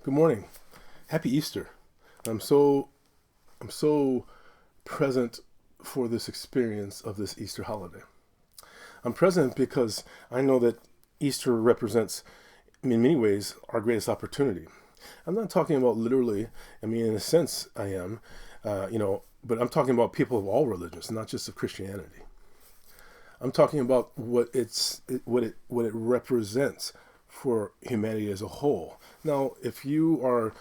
Good morning. Happy Easter. I'm so I'm so present for this experience of this Easter holiday. I'm present because I know that Easter represents, in many ways, our greatest opportunity. I'm not talking about literally. I mean, in a sense, I am, but I'm talking about people of all religions, not just of Christianity. I'm talking about what it represents for humanity as a whole. Now, if you are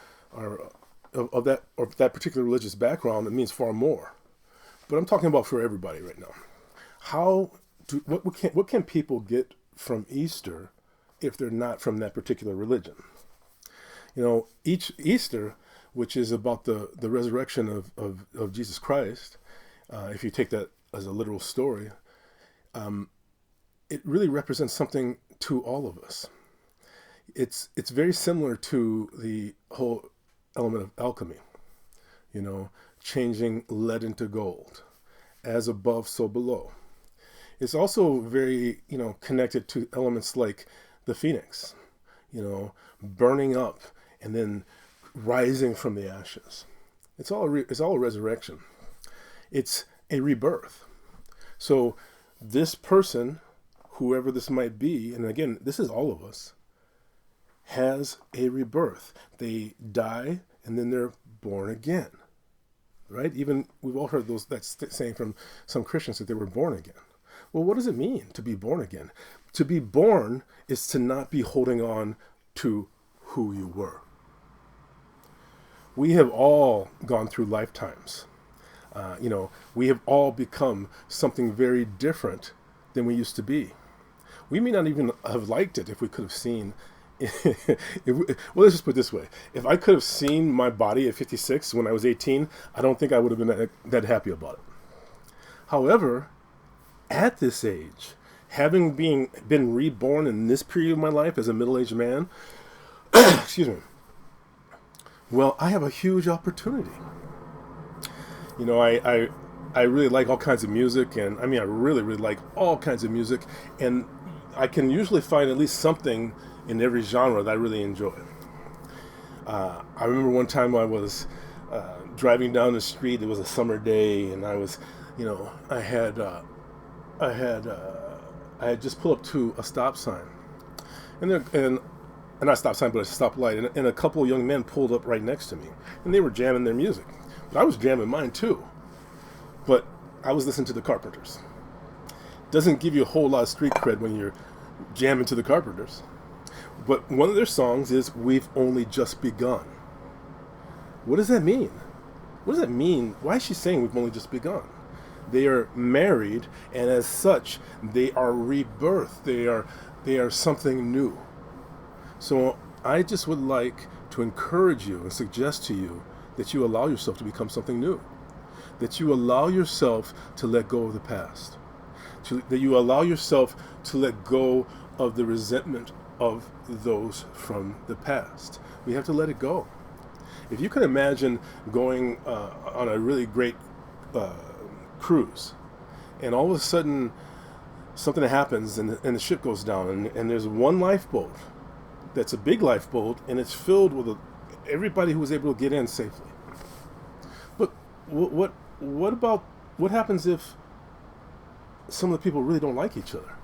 of that particular religious background, it means far more. But I'm talking about for everybody right now. What can people get from Easter if they're not from that particular religion? Each Easter, which is about the resurrection of Jesus Christ, if you take that as a literal story, it really represents something to all of us. It's very similar to the whole element of alchemy, changing lead into gold, as above, so below. It's also very, connected to elements like the phoenix, burning up and then rising from the ashes. It's all a resurrection. It's a rebirth. So this person, whoever this might be, and again, this is all of us, has a rebirth. They die and then they're born again, right? Even we've all heard that saying from some Christians that they were born again. Well, what does it mean to be born again? To be born is to not be holding on to who you were. We have all gone through lifetimes. We have all become something very different than we used to be. We may not even have liked it if we could have seen. Let's just put it this way. If I could have seen my body at 56 when I was 18, I don't think I would have been that happy about it. However, at this age, having been reborn in this period of my life as a middle-aged man, excuse me, well, I have a huge opportunity. I really like all kinds of music, and I mean, I really, really like all kinds of music, and I can usually find at least something in every genre that I really enjoy. I remember one time I was driving down the street. It was a summer day, and I was, I had just pulled up to a stop sign, and not a stop sign, but a stoplight, and a couple of young men pulled up right next to me, and they were jamming their music, but I was jamming mine too. But I was listening to the Carpenters. Doesn't give you a whole lot of street cred when you're jamming to the Carpenters. But one of their songs is "We've Only Just Begun." What does that mean? What does that mean? Why is she saying we've only just begun? They are married, and as such, they are rebirth. They are something new. So I just would like to encourage you and suggest to you that you allow yourself to become something new. That you allow yourself to let go of the past. That you allow yourself to let go of the resentment of those from the past. We have to let it go. If you can imagine going on a really great cruise, and all of a sudden something happens and the ship goes down, and there's one lifeboat that's a big lifeboat, and it's filled with everybody who was able to get in safely. But what happens if some of the people really don't like each other?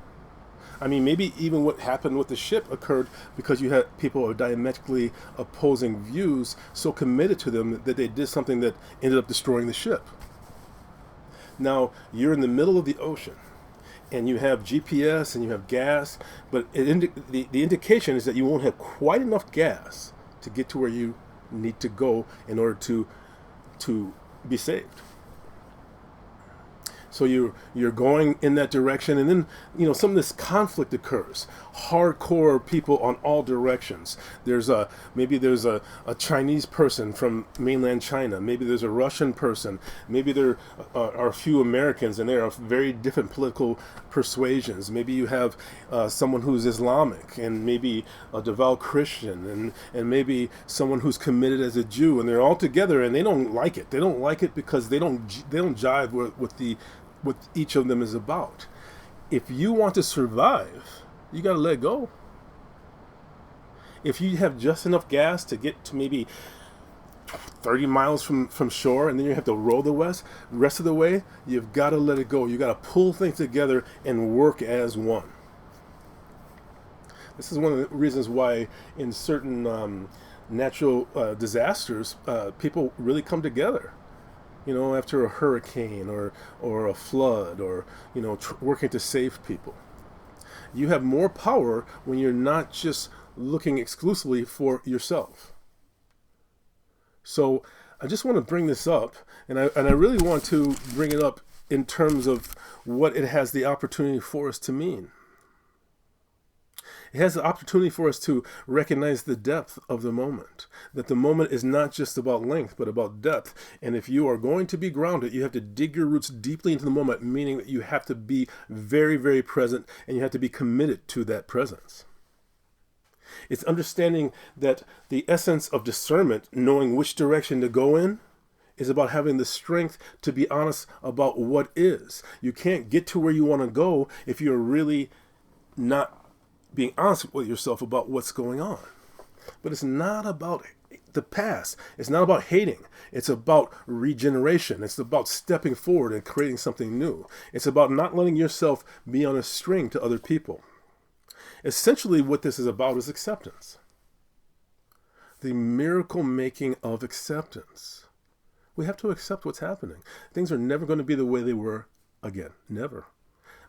I mean, maybe even what happened with the ship occurred because you had people of diametrically opposing views so committed to them that they did something that ended up destroying the ship. Now, you're in the middle of the ocean, and you have GPS and you have gas, but the indication is that you won't have quite enough gas to get to where you need to go in order to be saved. So you're going in that direction, and then some of this conflict occurs. Hardcore people on all directions. Maybe there's a Chinese person from mainland China. Maybe there's a Russian person. Maybe there are a few Americans, and they are very different political persuasions. Maybe you have someone who's Islamic, and maybe a devout Christian, and maybe someone who's committed as a Jew, and they're all together, and they don't like it. They don't like it because they don't jive with what each of them is about. If you want to survive, you got to let go. If you have just enough gas to get to maybe 30 miles from shore, and then you have to row the rest of the way, you've got to let it go. You got to pull things together and work as one. This is one of the reasons why in certain natural disasters, people really come together. You know, after a hurricane or a flood, or, you know, working to save people. You have more power when you're not just looking exclusively for yourself. So I just want to bring this up, and I really want to bring it up in terms of what it has the opportunity for us to mean. It has the opportunity for us to recognize the depth of the moment, that the moment is not just about length, but about depth. And if you are going to be grounded, you have to dig your roots deeply into the moment, meaning that you have to be very, very present, and you have to be committed to that presence. It's understanding that the essence of discernment, knowing which direction to go in, is about having the strength to be honest about what is. You can't get to where you want to go if you're really not being honest with yourself about what's going on. But it's not about the past. It's not about hating. It's about regeneration. It's about stepping forward and creating something new. It's about not letting yourself be on a string to other people. Essentially, what this is about is acceptance. The miracle making of acceptance. We have to accept what's happening. Things are never going to be the way they were again. Never.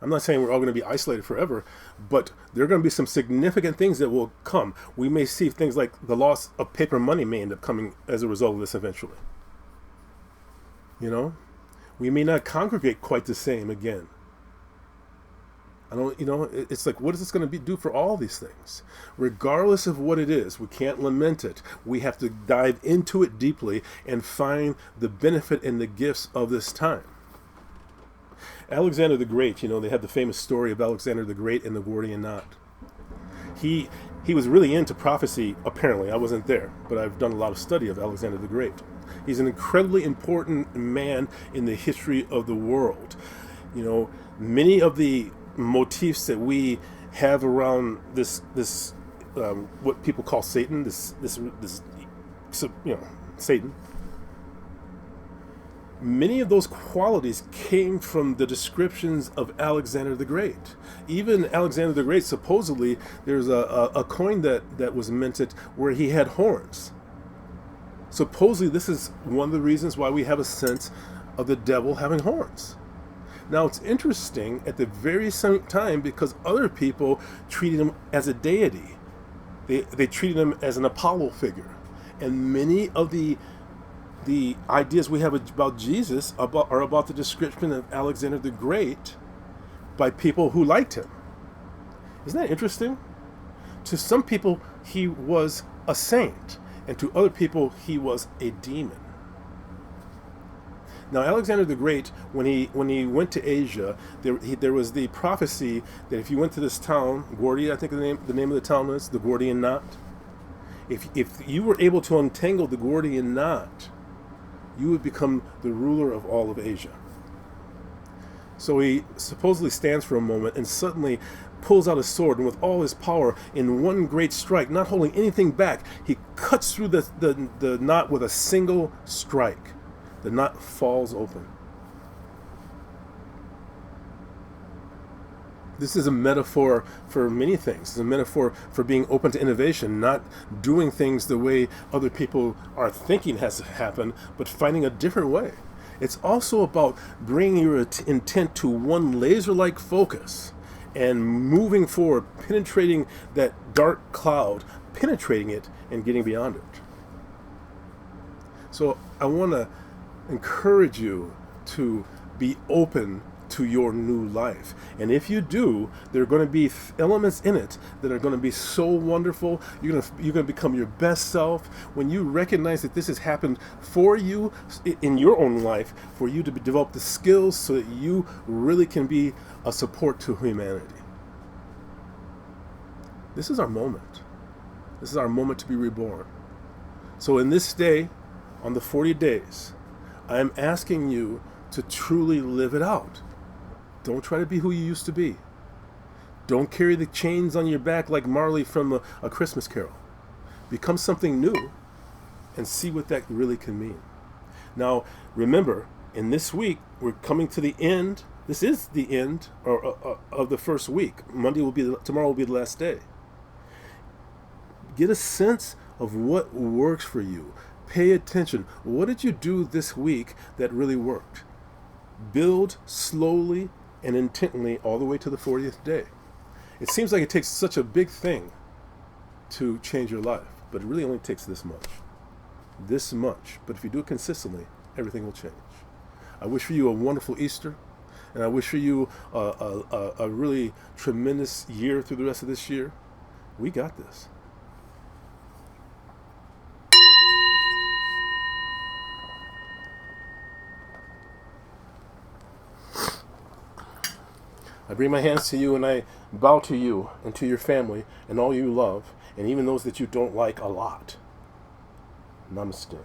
I'm not saying we're all going to be isolated forever, but there are going to be some significant things that will come. We may see things like the loss of paper money may end up coming as a result of this eventually. You know, we may not congregate quite the same again. It's like, what is this going to do for all these things? Regardless of what it is, we can't lament it. We have to dive into it deeply and find the benefit and the gifts of this time. Alexander the Great, they had the famous story of Alexander the Great and the Gordian knot. He was really into prophecy, apparently. I wasn't there, but I've done a lot of study of Alexander the Great. He's an incredibly important man in the history of the world. Many of the motifs that we have around this what people call Satan, Satan. Many of those qualities came from the descriptions of Alexander the Great. Even Alexander the Great, supposedly, there's a coin that was minted where he had horns. Supposedly, this is one of the reasons why we have a sense of the devil having horns. Now, it's interesting at the very same time because other people treated him as a deity. They treated him as an Apollo figure. And many of the ideas we have about Jesus are about the description of Alexander the Great by people who liked him. Isn't that interesting? To some people, he was a saint, and to other people, he was a demon. Now, Alexander the Great, when he went to Asia, there was the prophecy that if you went to this town, Gordia, I think the name of the town is, the Gordian knot. If you were able to untangle the Gordian knot, you would become the ruler of all of Asia. So he supposedly stands for a moment and suddenly pulls out a sword, and with all his power, in one great strike, not holding anything back, he cuts through the knot with a single strike. The knot falls open. This is a metaphor for many things. It's a metaphor for being open to innovation, not doing things the way other people are thinking has to happen, but finding a different way. It's also about bringing your intent to one laser-like focus and moving forward, penetrating that dark cloud, penetrating it and getting beyond it. So I want to encourage you to be open to your new life. And if you do, there are going to be elements in it that are going to be so wonderful. You're going to become your best self when you recognize that this has happened for you in your own life, for you to develop the skills so that you really can be a support to humanity. This is our moment. This is our moment to be reborn. So in this day, on the 40 days, I am asking you to truly live it out. Don't try to be who you used to be. Don't carry the chains on your back like Marley from a Christmas Carol. Become something new and see what that really can mean. Now, remember, in this week, we're coming to the end. This is the end of the first week. Tomorrow will be the last day. Get a sense of what works for you. Pay attention. What did you do this week that really worked? Build slowly and intently all the way to the 40th day. It seems like it takes such a big thing to change your life, but it really only takes this much. This much. But if you do it consistently, everything will change. I wish for you a wonderful Easter, and I wish for you a really tremendous year through the rest of this year. We got this. I bring my hands to you and I bow to you and to your family and all you love, and even those that you don't like a lot. Namaste.